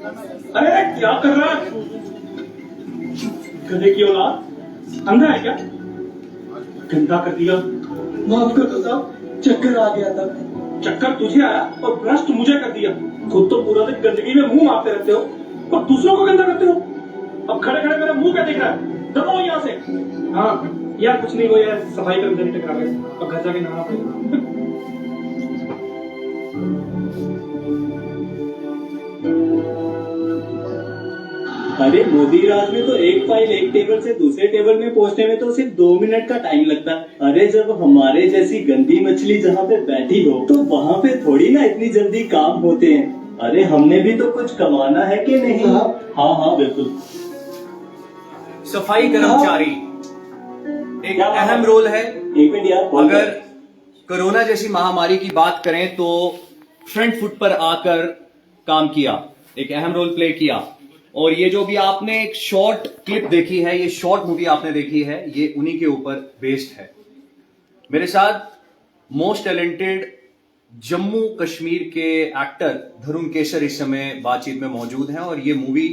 अरे क्या कर रहा है? गधे की औलाद, अंधा है क्या? गंदा कर दिया। माफ कर दो साहब, चक्कर आ गया था। चक्कर तुझे आया और भ्रष्ट मुझे कर दिया। खुद तो पूरा दिन गंदगी में मुंह मारते रहते हो और दूसरों को गंदा करते हो। अब खड़े खड़े मेरा मुंह क्या देख रहा है? दबाओ यहाँ से। हाँ यार, कुछ नहीं, वो यार सफाई कर्मचारी टकरा गए, अब घर जाके नहाना पड़ेगा। अरे मोदी राज में तो एक फाइल एक टेबल से दूसरे टेबल में पहुंचने में तो सिर्फ 2 मिनट का टाइम लगता है। अरे जब हमारे जैसी गंदी मछली जहाँ पे बैठी हो तो वहाँ पे थोड़ी ना इतनी जल्दी काम होते हैं। अरे हमने भी तो कुछ कमाना है कि नहीं? हाँ हाँ बिल्कुल। सफाई कर्मचारी एक अहम रोल है। एक मिनट यार, अगर कोरोना जैसी महामारी की बात करें तो फ्रंट फुट पर आकर काम किया, एक अहम रोल प्ले किया। और ये जो भी आपने एक शॉर्ट क्लिप देखी है, ये शॉर्ट मूवी आपने देखी है, ये उन्हीं के ऊपर बेस्ड है। मेरे साथ मोस्ट टैलेंटेड जम्मू कश्मीर के एक्टर धरुण केसर इस समय बातचीत में मौजूद हैं और ये मूवी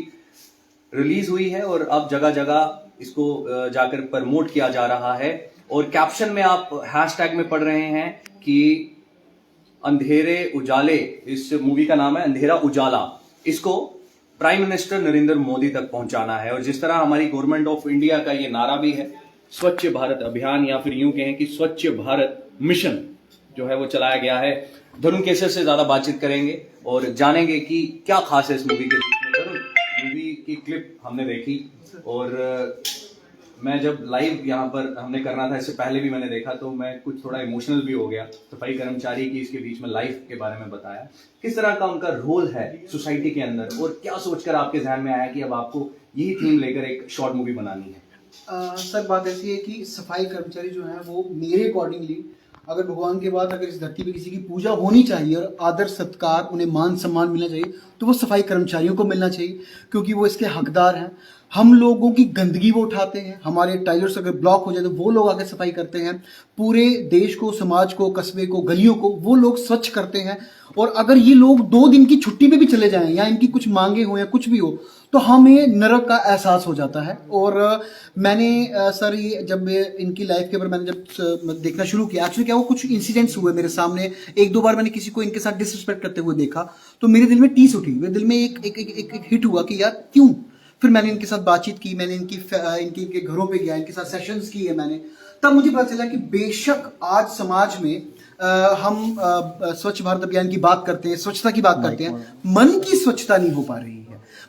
रिलीज हुई है और अब जगह जगह इसको जाकर प्रमोट किया जा रहा है। और कैप्शन में आप हैशटैग में पढ़ रहे हैं कि अंधेरे उजाले, इस मूवी का नाम है अंधेरा उजाला, इसको प्राइम मिनिस्टर नरेंद्र मोदी तक पहुंचाना है। और जिस तरह हमारी गवर्नमेंट ऑफ इंडिया का ये नारा भी है, स्वच्छ भारत अभियान, या फिर यूं कहें कि स्वच्छ भारत मिशन जो है वो चलाया गया है। धरुण केसर से ज्यादा बातचीत करेंगे और जानेंगे कि क्या खास है इस मूवी के बीच में। धरुण, मूवी की क्लिप हमने देखी और मैं जब लाइव यहाँ पर हमने करना था, इससे पहले भी मैंने देखा तो मैं कुछ थोड़ा इमोशनल भी हो गया। सफाई कर्मचारी की इसके बीच में लाइफ के बारे में बताया, किस तरह का उनका रोल है सोसाइटी के अंदर और क्या सोचकर आपके ध्यान में आया कि अब आपको यही थीम लेकर एक शॉर्ट मूवी बनानी है। सर बात ऐसी है कि सफाई कर्मचारी जो है वो मेरे अकॉर्डिंगली, अगर भगवान के बाद अगर इस धरती पे किसी की पूजा होनी चाहिए और आदर सत्कार, उन्हें मान सम्मान मिलना चाहिए, तो वो सफाई कर्मचारियों को मिलना चाहिए, क्योंकि वो इसके हकदार हैं। हम लोगों की गंदगी वो उठाते हैं, हमारे टायर्स अगर ब्लॉक हो जाए तो वो लोग आके सफाई करते हैं। पूरे देश को, समाज को, कस्बे को, गलियों को वो लोग स्वच्छ करते हैं। और अगर ये लोग 2 दिन की छुट्टी पे भी चले जाएं या इनकी कुछ मांगे हो या कुछ भी हो, तो हमें नरक का एहसास हो जाता है। और मैंने सर ये जब इनकी लाइफ के ऊपर मैंने जब देखना शुरू किया, एक्चुअली क्या वो कुछ इंसिडेंट्स हुए मेरे सामने। 1-2 बार मैंने किसी को इनके साथ डिसरिस्पेक्ट करते हुए देखा, तो मेरे दिल में टीस उठी, मेरे दिल में एक हिट हुआ कि यार क्यों। फिर मैंने इनके साथ बातचीत की, मैंने इनके घरों पे गया, इनके साथ सेशंस किए मैंने। तब मुझे पता चला कि बेशक आज समाज में हम स्वच्छ भारत अभियान की बात करते हैं, स्वच्छता की बात करते हैं, मन की स्वच्छता नहीं हो पा रही है।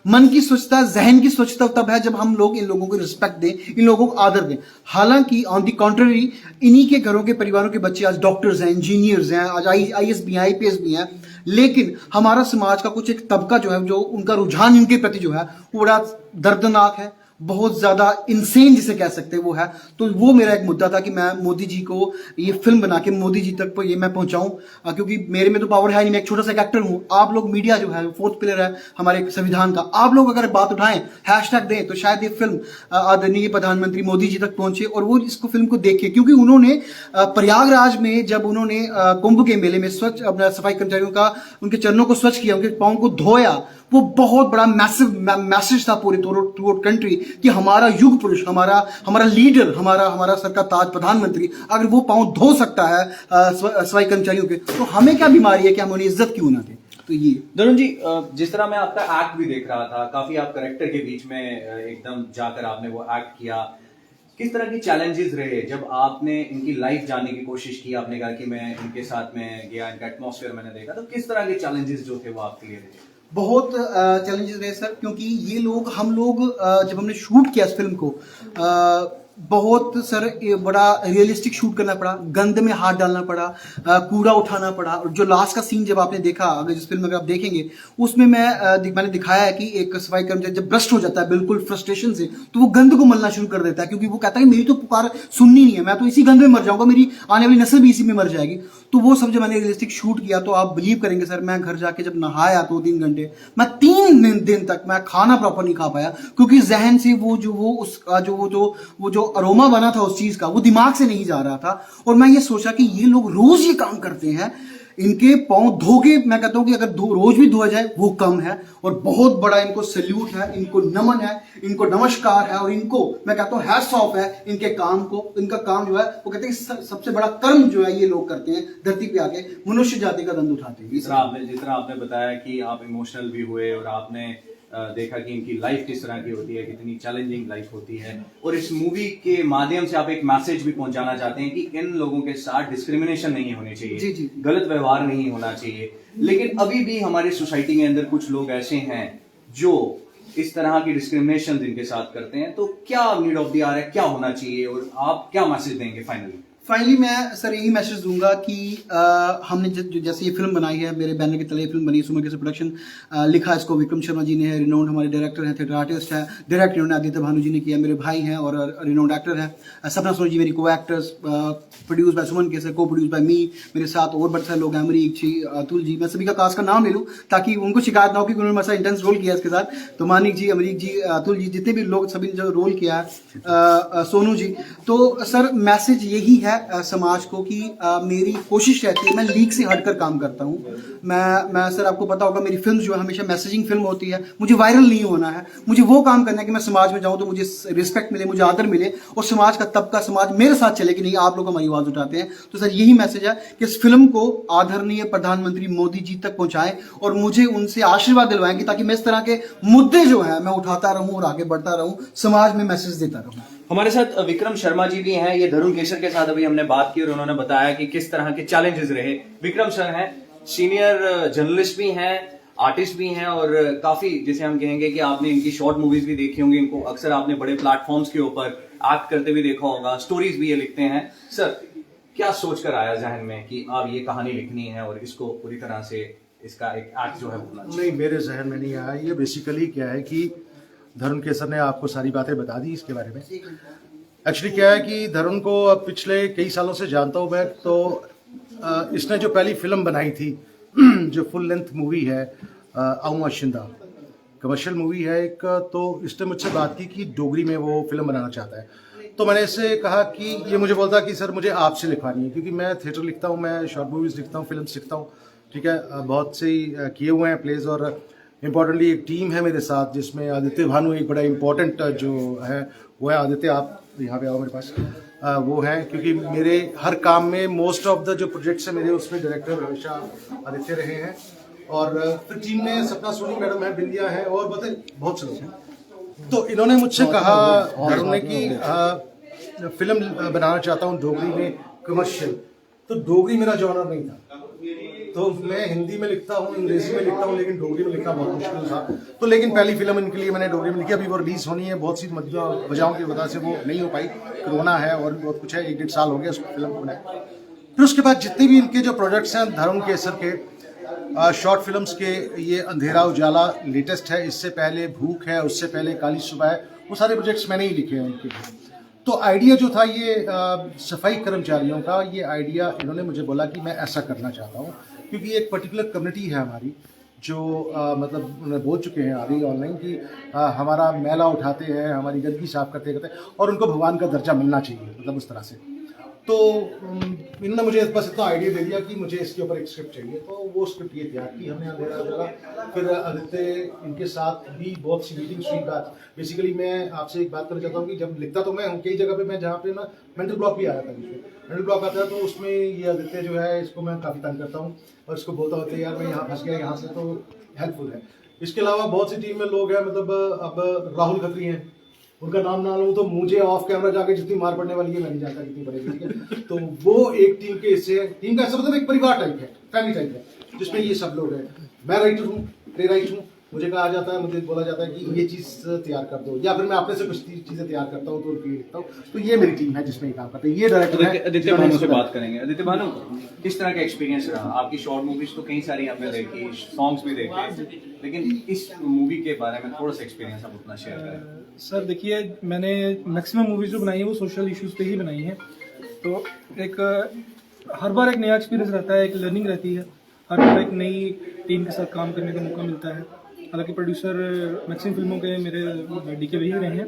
मन की स्वच्छता, जहन की स्वच्छता तब है जब हम लोग इन लोगों को रिस्पेक्ट दें, इन लोगों को आदर दें। हालांकि ऑन दी कॉन्ट्ररी इन्हीं के घरों के परिवारों के बच्चे आज डॉक्टर्स हैं, इंजीनियर्स हैं, आज IAS भी हैं, IPS भी हैं, लेकिन हमारा समाज का कुछ एक तबका जो है, जो उनका रुझान इनके प्रति जो है वो बड़ा दर्दनाक है, बहुत ज्यादा इंसेन जिसे कह सकते हैं वो है। तो वो मेरा एक मुद्दा था कि मैं मोदी जी को ये फिल्म बना के मोदी जी तक ये मैं पहुंचाऊं, क्योंकि मेरे में तो पावर है नहीं, मैं एक छोटा सा एक्टर हूं। आप लोग मीडिया जो है फोर्थ पिलर है हमारे संविधान का, आप लोग अगर बात उठाएं, हैशटैग दें, तो शायद ये फिल्म आदरणीय प्रधानमंत्री मोदी जी तक पहुंचे और वो इसको फिल्म को देखे। क्योंकि उन्होंने प्रयागराज में जब उन्होंने कुंभ के मेले में स्वच्छ अपना सफाई कर्मचारियों का, उनके चरणों को स्वच्छ किया, उनके पाँव को धोया, वो बहुत बड़ा मैसेज था पूरे थ्रू आउट कंट्री कि हमारा युग पुरुष, हमारा लीडर, हमारा सर का ताज प्रधानमंत्री अगर वो पांव धो सकता है सफाई कर्मचारियों के, तो हमें क्या बीमारी है कि हम उन्हें इज्जत क्यों ना दें। तो ये धरुण जी, जिस तरह मैं आपका एक्ट भी देख रहा था, काफी आप कैरेक्टर के बीच में एकदम जाकर आपने वो एक्ट किया, किस तरह की चैलेंजेस रहे जब आपने इनकी लाइफ जानने की कोशिश की? आपने कहा कि मैं इनके साथ में गया, इनका एटमॉस्फेयर मैंने देखा, तो किस तरह के चैलेंजेस जो थे वो आपके लिए रहे? बहुत चैलेंजेस रहे सर, क्योंकि ये लोग, हम लोग जब हमने शूट किया इस फिल्म को, बहुत सर बड़ा रियलिस्टिक शूट करना पड़ा, गंद में हाथ डालना पड़ा, कूड़ा उठाना पड़ा। और जो लास्ट का सीन जब आपने देखा, अगर इस फिल्म में अगर आप देखेंगे, उसमें मैंने दिखाया है कि एक सफाई कर्मचारी जब ब्रस्ट हो जाता है बिल्कुल फ्रस्ट्रेशन से, तो वो गंद को मलना शुरू कर देता है, क्योंकि वो कहता है मेरी तो पुकार सुननी नहीं है, मैं तो इसी गंद में मर जाऊंगा, मेरी आने वाली नस्ल भी इसी में मर जाएगी। तो वो सब जब मैंने रियलिस्टिक शूट किया, तो आप बिलीव करेंगे सर, मैं घर जाके जब नहाया 2-3 घंटे, मैं 3 दिन तक मैं खाना प्रॉपर नहीं खा पाया, क्योंकि जहन से वो जो अरोमा बना था उस चीज का, वो दिमाग से नहीं जा रहा था। और मैं ये सोचा कि ये लोग रोज ये काम करते हैं, इनके पाँव धोके, मैं कहता हूं कि अगर रोज भी धोया जाए वो कम है, और बहुत बड़ा इनको सल्यूट है, इनको नमन है, इनको नमस्कार है, और इनको मैं कहता हूं हैट्स ऑफ है इनके काम को। इनका काम जो है वो कहते हैं सबसे बड़ा कर्म जो है ये लोग करते हैं, धरती पे आके मनुष्य जाति का दंड उठाते हैं। जितना आपने बताया कि आप इमोशनल भी हुए और आपने देखा कि इनकी लाइफ किस तरह की होती है, कितनी चैलेंजिंग लाइफ होती है, और इस मूवी के माध्यम से आप एक मैसेज भी पहुंचाना चाहते हैं कि इन लोगों के साथ डिस्क्रिमिनेशन नहीं होनी चाहिए, जी, जी। गलत व्यवहार नहीं होना चाहिए। लेकिन अभी भी हमारी सोसाइटी के अंदर कुछ लोग ऐसे हैं जो इस तरह की डिस्क्रिमिनेशन जिनके साथ करते हैं, तो क्या नीड ऑफ द आवर है, क्या होना चाहिए, और आप क्या मैसेज देंगे फाइनली मैं सर यही मैसेज दूंगा कि हमने जैसे ये फिल्म बनाई है, मेरे बैनर के तले फिल्म बनी, सुमन के प्रोडक्शन, लिखा इसको विक्रम शर्मा जी ने है, रिनाउंड हमारे डायरेक्टर हैं, थिएटर आर्टिस्ट है, डायरेक्ट इन्होंने आदित्य भानु जी ने किया, मेरे भाई हैं और रिनाउंड एक्टर हैं। सपना सोनी जी मेरी को एक्टर्स, प्रोड्यूस बाय सुमन केसर, को प्रोड्यूस बाय मी, मेरे साथ और बड़े सारे लोग हैं, अमरीक जी, अतुल जी, मैं सभी का कास्ट का नाम ले लूँ ताकि उनको शिकायत ना हो कि उन्होंने मसा इंटेंस रोल किया इसके साथ। तो मानिक जी, अमरीक जी, अतुल जी, जितने भी लोग सभी जो रोल किया है, सोनू जी। तो सर मैसेज यही है समाज को कि मेरी कोशिश रहती है, मैं लीक से हटकर काम करता हूँ। मैं सर आपको पता होगा मेरी फिल्म जो है हमेशा मैसेजिंग फिल्म होती है, मुझे वायरल नहीं होना है, मुझे वो काम करना है कि मैं समाज में जाऊँ तो मुझे रिस्पेक्ट मिले, मुझे आदर मिले, और समाज का तबका समाज मेरे साथ चले कि नहीं आप लोग हमारी आवाज उठाते हैं। तो सर यही मैसेज है कि इस फिल्म को आदरणीय प्रधानमंत्री मोदी जी तक पहुंचाएं और मुझे उनसे आशीर्वाद दिलवाएं कि ताकि मैं इस तरह के मुद्दे जो है मैं उठाता रहूं और आगे बढ़ता रहूं, समाज में मैसेज देता रहूं। हमारे साथ विक्रम शर्मा जी भी हैं, ये धरुण केसर के साथ अभी हमने बात की और उन्होंने बताया कि किस तरह के चैलेंजेस रहे। विक्रम सर हैं, सीनियर जर्नलिस्ट भी हैं, आर्टिस्ट भी हैं, और काफी जैसे हम कहेंगे कि आपने इनकी शॉर्ट मूवीज भी देखी होंगी, इनको अक्सर आपने बड़े प्लेटफॉर्म्स के ऊपर एक्ट करते भी देखा होगा, स्टोरीज भी ये लिखते हैं। सर क्या सोचकर आया जहन में कि आप ये कहानी लिखनी है और इसको पूरी तरह से इसका एक एक्ट जो है होना चाहिए? नहीं, मेरे जहन में नहीं आया। ये बेसिकली क्या है कि धरुण केसर ने आपको सारी बातें बता दी इसके बारे में। एक्चुअली क्या है कि धरुण को अब पिछले कई सालों से जानता हूँ मैं, तो इसने जो पहली फिल्म बनाई थी जो फुल लेंथ मूवी है आऊँ आशिंदा, कमर्शियल मूवी है एक, तो इसने मुझसे बात की कि डोगरी में वो फिल्म बनाना चाहता है। तो मैंने इससे कहा कि ये मुझे बोलता कि सर मुझे आपसे लिखवानी है, क्योंकि मैं थिएटर लिखता हूँ, मैं शॉर्ट मूवीज़ लिखता हूँ, फिल्म लिखता हूँ, ठीक है, बहुत से किए हुए हैं प्लेज, और इम्पॉर्टेंटली एक टीम है मेरे साथ जिसमें आदित्य भानु एक बड़ा इम्पोर्टेंट जो है वो है। आदित्य आप यहाँ पे आओ मेरे पास, वो है, क्योंकि मेरे हर काम में मोस्ट ऑफ द जो प्रोजेक्ट्स हैं मेरे उसमें डायरेक्टर हमेशा आदित्य रहे हैं। और फिर टीम में सपना सोनी मैडम है, बिंदिया है, और बहुत से लोग हैं। तो इन्होंने मुझसे कहा धरुण ने कि फिल्म बनाना चाहता हूँ डोगरी में कमर्शियल। तो डोगरी मेरा जॉनर नहीं था, तो मैं हिंदी में लिखता हूँ, अंग्रेजी में लिखता हूँ, लेकिन डोगरी में लिखना बहुत मुश्किल था। तो लेकिन पहली फिल्म इनके लिए मैंने डोगरी में लिखी, अभी वो रिलीज होनी है, बहुत सी वजहों की वजह से वो नहीं हो पाई, कोरोना है और बहुत कुछ है, 1-1.5 साल हो गया उस फिल्म को बनाए। फिर उसके बाद जितने भी इनके जो प्रोजेक्ट्स हैं धरुण केसर के, शॉर्ट फिल्म्स के, ये अंधेरा उजाला लेटेस्ट है, इससे पहले भूख है, उससे पहले काली सुबह है, वो सारे प्रोजेक्ट्स मैंने ही लिखे हैं उनके। तो आइडिया जो था ये सफाई कर्मचारियों का, ये आइडिया इन्होंने मुझे बोला कि मैं ऐसा करना चाहता हूँ, क्योंकि एक पर्टिकुलर कम्युनिटी है हमारी जो मतलब उन्हें बोल चुके हैं अभी ऑनलाइन कि हमारा मैला उठाते हैं, हमारी गंदगी साफ करते और उनको भगवान का दर्जा मिलना चाहिए, मतलब उस तरह से। तो इन्होंने मुझे बस इतना आइडिया दे दिया कि मुझे इसके ऊपर एक स्क्रिप्ट चाहिए, तो वो स्क्रिप्ट ये तैयार की हमने अंधेरा उजाला। फिर आदित्य इनके साथ भी बहुत सी मीटिंग्स हुई। बात बेसिकली मैं आपसे एक बात करना चाहता हूँ कि जब लिखता तो मैं हूँ कई जगह पे, मैं जहाँ पे ना मेंटल ब्लॉक भी आ रहा था, मेंटल ब्लॉक आता है, तो उसमें ये आदित्य जो है इसको मैं काफ़ी तंग करता हूँ और इसको बोलता होता है यार मैं यहाँ फंस गया यहाँ से, तो हेल्पफुल है। इसके अलावा बहुत सी टीम में लोग हैं, मतलब अब राहुल खत्री हैं, उनका नाम ना लूँ तो मुझे ऑफ कैमरा जाके जितनी मार पड़ने वाली है मैं नहीं जानता कितनी पड़ेगी, ठीक है। तो वो एक टीम के हिस्से है, टीम का ऐसा मतलब एक परिवार टाइप है, फैमिली टाइप है, जिसमें ये सब लोग हैं। मैं राइटर हूँ, प्ले राइट हूँ, मुझे कहा जाता है, मुझे बोला जाता है कि ये चीज़ तैयार कर दो, या फिर मैं अपने से कुछ चीज़ें तैयार करता हूँ तो उनके लिए लिखता हूँ। तो ये मेरी टीम है जिसमें ये काम करते हैं। ये डायरेक्टर है आदित्य भानु से बात करेंगे। आदित्य भानु, किस तरह का एक्सपीरियंस रहा? आपकी शॉर्ट मूवीज तो कई सारी आपने देखी, सॉन्ग्स भी देखे, लेकिन इस मूवी के बारे में थोड़ा सा एक्सपीरियंस आप अपना शेयर करें। सर देखिए, मैंने मैक्सिमम मूवीज जो बनाई है वो सोशल इश्यूज पे ही बनाई है, तो एक हर बार एक नया एक्सपीरियंस रहता है, एक लर्निंग रहती है, हर बार एक नई टीम के साथ काम करने का मौका मिलता है। हालांकि प्रोड्यूसर मैक्सिमम फिल्मों के मेरे डीके वही रहे हैं,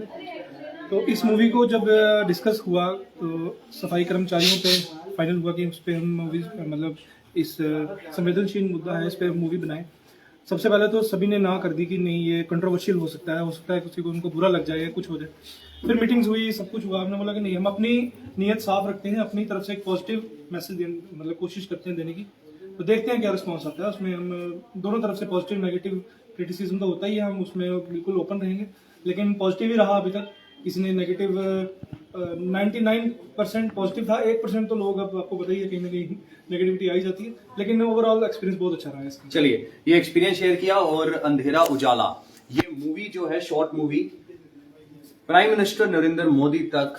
तो इस मूवी को जब डिस्कस हुआ तो सफाई कर्मचारियों पे फाइनल हुआ कि उस पर हम मूवीज मतलब इस संवेदनशील मुद्दा है, इस पर मूवी बनाएं। सबसे पहले तो सभी ने ना कर दी कि नहीं ये कंट्रोवर्शियल हो सकता है किसी को उनको बुरा लग जाए या कुछ हो जाए। फिर मीटिंग्स हुई, सब कुछ हुआ, हमने बोला कि नहीं, हम अपनी नीयत साफ रखते हैं, अपनी तरफ से एक पॉजिटिव मैसेज मतलब कोशिश करते हैं देने की, तो देखते हैं क्या रिस्पॉन्स आता है। उसमें हम दोनों तरफ से पॉजिटिव नेगेटिव क्रिटिसिज्म तो होता ही है, हम उसमें बिल्कुल ओपन रहेंगे, लेकिन पॉजिटिव ही रहा अभी तक। किसी ने नेगेटिव 99% पॉजिटिव था, 1% तो लोग अब आपको पता ही है कहीं ना कहीं नेगेटिविटी आई जाती है, लेकिन ओवरऑल एक्सपीरियंस बहुत अच्छा रहा है इसका। चलिए, ये एक्सपीरियंस शेयर किया। और अंधेरा उजाला ये मूवी जो है, short movie, prime minister Narendra Modi तक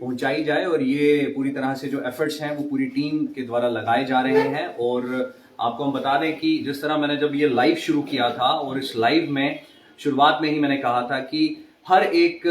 पहुंचाई जाए, और ये पूरी तरह से जो एफर्ट्स हैं वो पूरी टीम के द्वारा लगाए जा रहे हैं। और आपको हम बता दें कि जिस तरह मैंने जब ये लाइव शुरू किया था, और इस लाइव में शुरुआत में ही मैंने कहा था कि हर एक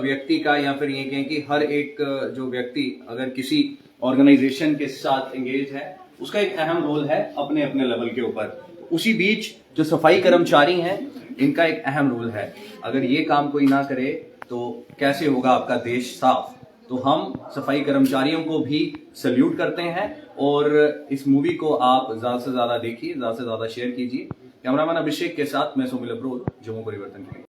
व्यक्ति का, या फिर ये कहें कि हर एक जो व्यक्ति अगर किसी ऑर्गेनाइजेशन के साथ एंगेज है, उसका एक अहम रोल है अपने अपने लेवल के ऊपर। उसी बीच जो सफाई कर्मचारी हैं, इनका एक अहम रोल है। अगर ये काम कोई ना करे तो कैसे होगा आपका देश साफ? तो हम सफाई कर्मचारियों को भी सल्यूट करते हैं, और इस मूवी को आप ज्यादा से ज्यादा देखिए, ज्यादा से ज्यादा शेयर कीजिए। कैमरामैन अभिषेक के साथ मैं सोमिल अब्रोल, जम्मू परिवर्तन के लिए।